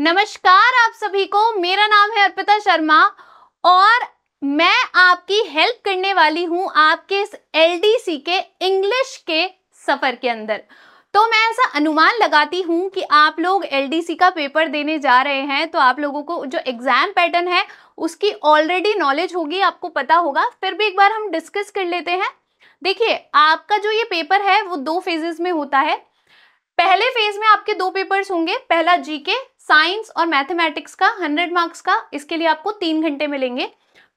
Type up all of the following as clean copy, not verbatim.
नमस्कार आप सभी को, मेरा नाम है अर्पिता शर्मा और मैं आपकी हेल्प करने वाली हूं आपके इस एलडीसी के इंग्लिश के सफर के अंदर। तो मैं ऐसा अनुमान लगाती हूं कि आप लोग एलडीसी का पेपर देने जा रहे हैं, तो आप लोगों को जो एग्जाम पैटर्न है उसकी ऑलरेडी नॉलेज होगी, आपको पता होगा। फिर भी एक बार हम डिस्कस कर लेते हैं। देखिए, आपका जो ये पेपर है वो 2 फेजेस में होता है। पहले फेज में आपके 2 पेपर्स होंगे, पहला जीके साइंस और मैथमेटिक्स का 100 मार्क्स का। इसके लिए आपको 3 घंटे मिलेंगे।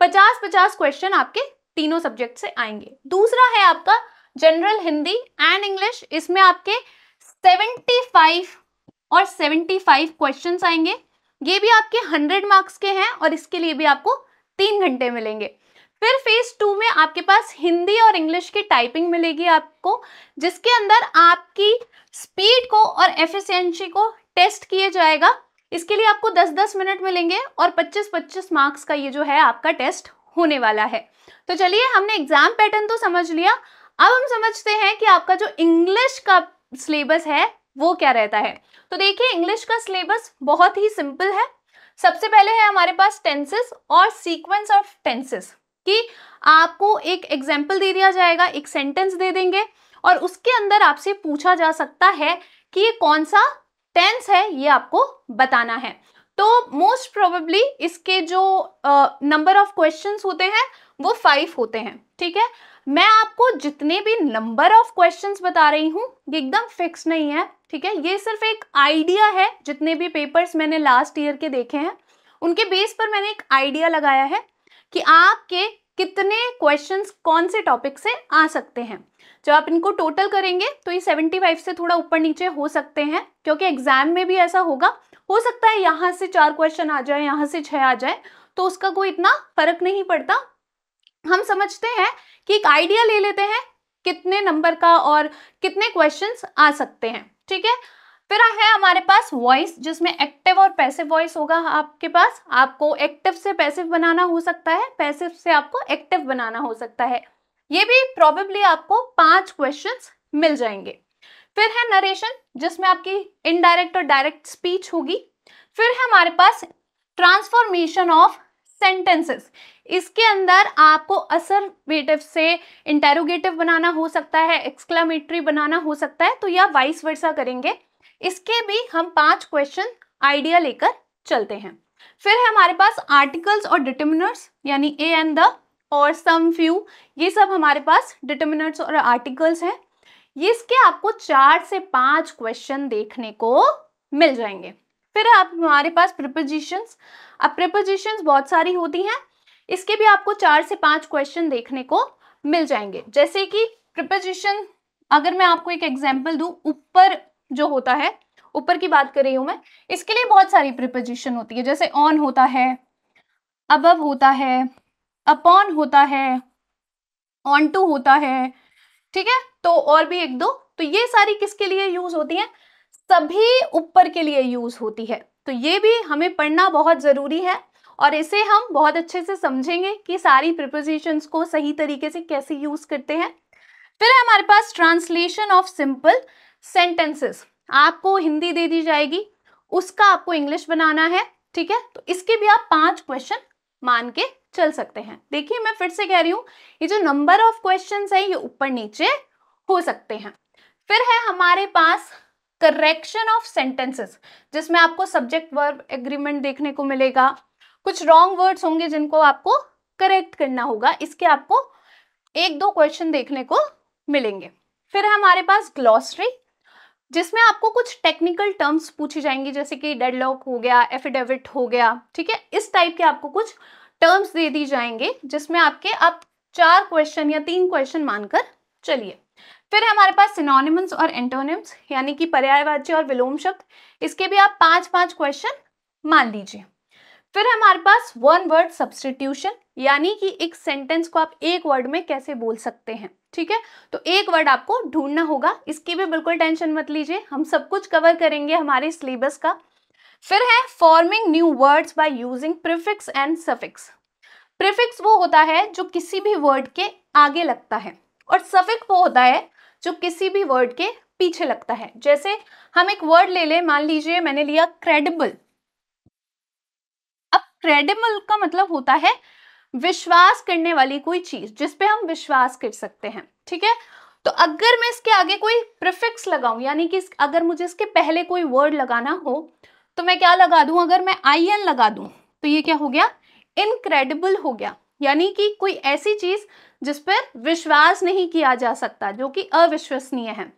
50-50 क्वेश्चन आपके तीनों सब्जेक्ट से आएंगे। दूसरा है आपका जनरल हिंदी एंड इंग्लिश। इसमें आपके 75 और 75 क्वेश्चंस आएंगे। ये भी आपके 100 मार्क्स के हैं और इसके लिए भी आपको 3 घंटे मिलेंगे। फिर फेज 2 में आपके पास हिंदी और इंग्लिश की टाइपिंग मिलेगी आपको, जिसके अंदर आपकी स्पीड को और एफिशिएंसी को टेस्ट किया जाएगा। इसके लिए आपको 10-10 मिनट मिलेंगे और 25-25 मार्क्स का ये जो है आपका टेस्ट होने वाला है। तो चलिए, हमने एग्जाम पैटर्न तो समझ लिया। अब हम समझते हैं कि आपका जो इंग्लिश का सिलेबस है वो क्या रहता है। तो देखिए, इंग्लिश का सिलेबस बहुत ही सिंपल है। सबसे पहले है हमारे पास टेंसेस और सीक्वेंस ऑफ टेंसेस कि आपको एक एग्जाम्पल दे दिया जाएगा, एक सेंटेंस दे देंगे और उसके अंदर आपसे पूछा जा सकता है कि ये कौन सा टेंस है, ये आपको बताना है। तो मोस्ट प्रोबेबली इसके जो नंबर ऑफ क्वेश्चंस होते हैं वो 5 होते हैं। ठीक है, मैं आपको जितने भी नंबर ऑफ क्वेश्चंस बता रही हूँ ये एकदम फिक्स नहीं है। ठीक है, ये सिर्फ एक आइडिया है। जितने भी पेपर्स मैंने लास्ट ईयर के देखे हैं उनके बेस पर मैंने एक आइडिया लगाया है कि आपके कितने क्वेश्चंस कौन से टॉपिक से आ सकते हैं। जब आप इनको टोटल करेंगे तो ये 75 से थोड़ा ऊपर नीचे हो सकते हैं, क्योंकि एग्जाम में भी ऐसा होगा। हो सकता है यहाँ से 4 क्वेश्चन आ जाए, यहाँ से 6 आ जाए, तो उसका कोई इतना फर्क नहीं पड़ता। हम समझते हैं कि एक आइडिया ले लेते हैं कितने नंबर का और कितने क्वेश्चंस आ सकते हैं। ठीक है, फिर है हमारे पास वॉइस, जिसमें एक्टिव और पैसिव वॉइस होगा आपके पास। आपको एक्टिव से पैसिव बनाना हो सकता है, पैसिव से आपको एक्टिव बनाना हो सकता है। ये भी प्रोबेबली आपको 5 क्वेश्चंस मिल जाएंगे। फिर है नरेशन, जिसमें आपकी इनडायरेक्ट और डायरेक्ट स्पीच होगी। फिर है हमारे पास ट्रांसफॉर्मेशन ऑफ सेंटेंसेस। इसके अंदर आपको असर्वेटिव से इंटेरोगेटिव बनाना हो सकता है, एक्सक्लेमेटरी बनाना हो सकता है, तो या वाइस वर्सा करेंगे। इसके भी हम 5 क्वेश्चन आइडिया लेकर चलते हैं। फिर है हमारे पास आर्टिकल्स और डिटरमिनर्स, यानी ए एंड द और सम फ्यू, ये सब हमारे पास डिटरमिनर्स और आर्टिकल्स हैं। ये इसके आपको 4 से 5 क्वेश्चन देखने को मिल जाएंगे। फिर आप हमारे पास प्रीपोजिशंस। अब प्रीपोजिशंस बहुत सारी होती हैं, इसके भी आपको 4 से 5 क्वेश्चन देखने को मिल जाएंगे। जैसे कि प्रीपोजिशन, अगर मैं आपको एक एग्जांपल दूं, ऊपर जो होता है, ऊपर की बात कर रही हूं मैं, इसके लिए बहुत सारी प्रीपोजिशन होती है। जैसे ऑन होता है, अबव होता है, अपॉन होता है, ऑन टू होता है। ठीक है, तो और भी 1-2, तो ये सारी किसके लिए यूज होती हैं? सभी ऊपर के लिए यूज होती है। तो ये भी हमें पढ़ना बहुत जरूरी है और इसे हम बहुत अच्छे से समझेंगे कि सारी प्रीपोजिशंस को सही तरीके से कैसे यूज करते हैं। फिर है हमारे पास ट्रांसलेशन ऑफ सिंपल सेंटेंसेस। आपको हिंदी दे दी जाएगी, उसका आपको इंग्लिश बनाना है। ठीक है, तो इसके भी आप 5 क्वेश्चन मान के चल सकते हैं। देखिए, मैं फिर से कह रही हूँ, ये जो नंबर ऑफ क्वेश्चंस है ये ऊपर नीचे हो सकते हैं। फिर है हमारे पास करेक्शन ऑफ सेंटेंसेस, जिसमें आपको सब्जेक्ट वर्ब एग्रीमेंट देखने को मिलेगा। कुछ रॉन्ग वर्ड्स होंगे जिनको आपको करेक्ट करना होगा, इसके आपको 1-2 क्वेश्चन देखने को मिलेंगे। फिर है हमारे पास ग्लॉसरी, जिसमें आपको कुछ टेक्निकल टर्म्स पूछी जाएंगी, जैसे कि डेडलॉक हो गया, एफिडेविट हो गया। ठीक है, इस टाइप के आपको कुछ टर्म्स दे दी जाएंगे, जिसमें आप 4 क्वेश्चन या 3 क्वेश्चन मानकर चलिए। फिर है हमारे पास सिनोनिम्स और एंटोनिम्स, यानी कि पर्यायवाची और विलोम शब्द। इसके भी आप 5-5 क्वेश्चन मान लीजिए। फिर है हमारे पास 1 वर्ड सब्स्टिट्यूशन, यानी कि एक सेंटेंस को आप एक वर्ड में कैसे बोल सकते हैं। ठीक है, तो एक वर्ड आपको ढूंढना होगा। इसकी भी बिल्कुल टेंशन मत लीजिए, हम सब कुछ कवर करेंगे हमारे सिलेबस का। फिर है forming new words by using prefix and suffix. Prefix वो होता है जो किसी भी वर्ड के आगे लगता है और सफिक्स वो होता है जो किसी भी वर्ड के पीछे लगता है। जैसे हम एक वर्ड ले लें, मान लीजिए मैंने लिया क्रेडिबल। क्रेडिबल का मतलब होता है विश्वास करने वाली कोई चीज, जिसपे हम विश्वास कर सकते हैं, ठीक है। तो अगर मैं इसके आगे कोई प्रीफिक्स लगाऊं, यानी कि अगर मुझे इसके पहले कोई वर्ड लगाना हो तो मैं क्या लगा दूं, अगर मैं IN लगा दूं तो ये क्या हो गया, इनक्रेडिबल हो गया, यानी कि कोई ऐसी चीज जिस पर विश्वास नहीं किया जा सकता, जो कि अविश्वसनीय है।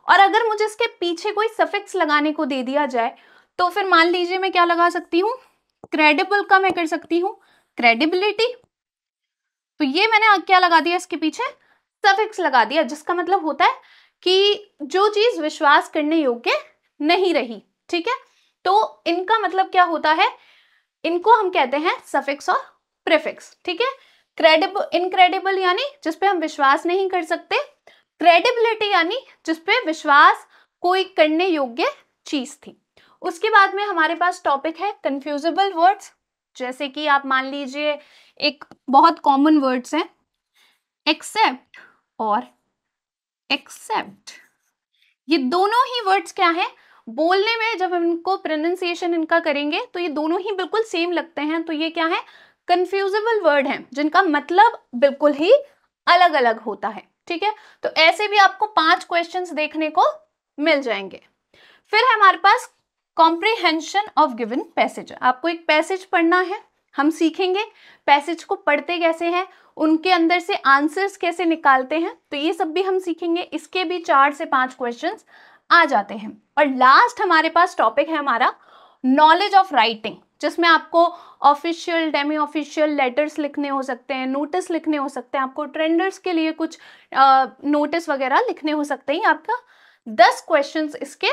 और अगर मुझे इसके पीछे कोई सफिक्स लगाने को दे दिया जाए तो फिर मान लीजिए मैं क्या लगा सकती हूँ, क्रेडिबल का मैं कर सकती हूँ क्रेडिबिलिटी। तो ये मैंने क्या लगा दिया, इसके पीछे सफिक्स लगा दिया, जिसका मतलब होता है कि जो चीज विश्वास करने योग्य नहीं रही, ठीक है। तो इनका मतलब क्या होता है, इनको हम कहते हैं सफिक्स और प्रीफिक्स, ठीक है। इनक्रेडिबल यानी जिसपे हम विश्वास नहीं कर सकते, क्रेडिबिलिटी यानी जिसपे विश्वास कोई करने योग्य चीज थी। उसके बाद में हमारे पास टॉपिक है कंफ्यूजेबल वर्ड्स, जैसे कि आप मान लीजिए एक बहुत कॉमन वर्ड्स हैं एक्सेप्ट और एक्सेप्ट। ये दोनों ही वर्ड्स क्या हैं, बोलने में जब हम इनको प्रोनाउंसिएशन इनका करेंगे तो ये दोनों ही बिल्कुल सेम लगते हैं, तो ये क्या है, कंफ्यूजेबल वर्ड हैं, जिनका मतलब बिल्कुल ही अलग अलग होता है, ठीक है। तो ऐसे भी आपको 5 क्वेश्चंस देखने को मिल जाएंगे। फिर है हमारे पास कॉम्प्रिहेंशन ऑफ गिवन पैसेज। आपको एक पैसेज पढ़ना है, हम सीखेंगे पैसेज को पढ़ते कैसे हैं, उनके अंदर से आंसर्स कैसे निकालते हैं, तो ये सब भी हम सीखेंगे। इसके भी 4 से 5 क्वेश्चंस आ जाते हैं। और लास्ट हमारे पास टॉपिक है हमारा नॉलेज ऑफ राइटिंग, जिसमें आपको ऑफिशियल, डेमी ऑफिशियल लेटर्स लिखने हो सकते हैं, नोटिस लिखने हो सकते हैं, आपको ट्रेंडर्स के लिए कुछ नोटिस वगैरह लिखने हो सकते हैं। आपका 10 क्वेश्चंस इसके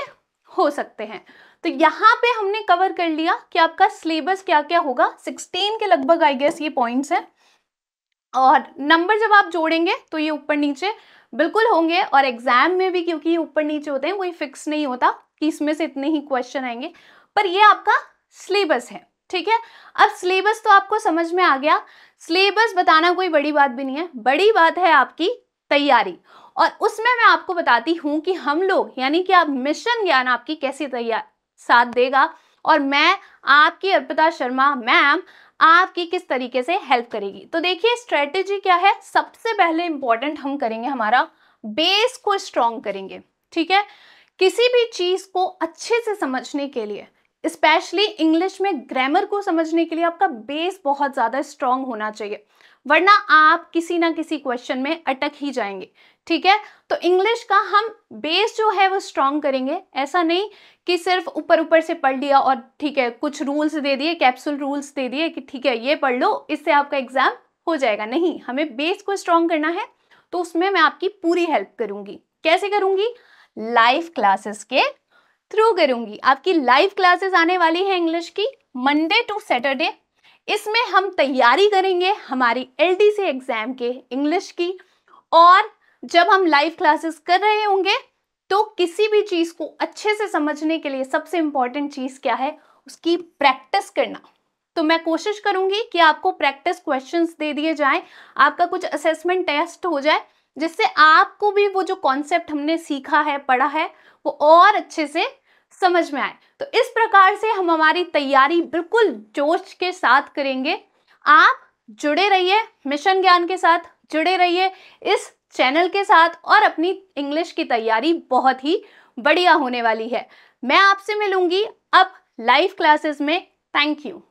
हो सकते हैं। तो यहाँ पे हमने कवर कर लिया कि आपका सिलेबस क्या क्या होगा। 16 के लगभग आई गेस ये पॉइंट्स हैं, और नंबर जब आप जोड़ेंगे तो ये ऊपर नीचे बिल्कुल होंगे। और एग्जाम में भी क्योंकि ये ऊपर नीचे होते हैं, कोई फिक्स नहीं होता कि इसमें से इतने ही क्वेश्चन आएंगे, पर ये आपका सिलेबस है, ठीक है। अब सिलेबस तो आपको समझ में आ गया। सिलेबस बताना कोई बड़ी बात भी नहीं है, बड़ी बात है आपकी तैयारी। और उसमें मैं आपको बताती हूँ कि हम लोग, यानी कि आप मिशन ज्ञान आपकी कैसे तैयार साथ देगा, और मैं आपकी अर्पिता शर्मा मैम आपकी किस तरीके से हेल्प करेगी। तो देखिए स्ट्रेटेजी क्या है। सबसे पहले इंपॉर्टेंट हम करेंगे हमारा बेस को स्ट्रॉन्ग करेंगे, ठीक है। किसी भी चीज को अच्छे से समझने के लिए, स्पेशली इंग्लिश में ग्रामर को समझने के लिए आपका बेस बहुत ज्यादा स्ट्रॉन्ग होना चाहिए, वरना आप किसी ना किसी क्वेश्चन में अटक ही जाएंगे, ठीक है। तो इंग्लिश का हम बेस जो है वो स्ट्रॉन्ग करेंगे। ऐसा नहीं कि सिर्फ ऊपर ऊपर से पढ़ लिया और ठीक है कुछ रूल्स दे दिए, कैप्सूल रूल्स दे दिए कि ठीक है ये पढ़ लो, इससे आपका एग्जाम हो जाएगा। नहीं, हमें बेस को स्ट्रॉन्ग करना है। तो उसमें मैं आपकी पूरी हेल्प करूंगी। कैसे करूंगी? लाइव क्लासेस के थ्रू करूंगी। आपकी लाइव क्लासेस आने वाली है इंग्लिश की मंडे टू सैटरडे। इसमें हम तैयारी करेंगे हमारी LDC एग्जाम के इंग्लिश की। और जब हम लाइव क्लासेस कर रहे होंगे तो किसी भी चीज को अच्छे से समझने के लिए सबसे इंपॉर्टेंट चीज क्या है, उसकी प्रैक्टिस करना। तो मैं कोशिश करूंगी कि आपको प्रैक्टिस क्वेश्चंस दे दिए जाएं, आपका कुछ असेसमेंट टेस्ट हो जाए, जिससे आपको भी वो जो कॉन्सेप्ट हमने सीखा है, पढ़ा है, वो और अच्छे से समझ में आए। तो इस प्रकार से हम हमारी तैयारी बिल्कुल जोश के साथ करेंगे। आप जुड़े रहिए, मिशन ज्ञान के साथ जुड़े रहिए, इस चैनल के साथ, और अपनी इंग्लिश की तैयारी बहुत ही बढ़िया होने वाली है। मैं आपसे मिलूंगी अब लाइव क्लासेस में। Thank you.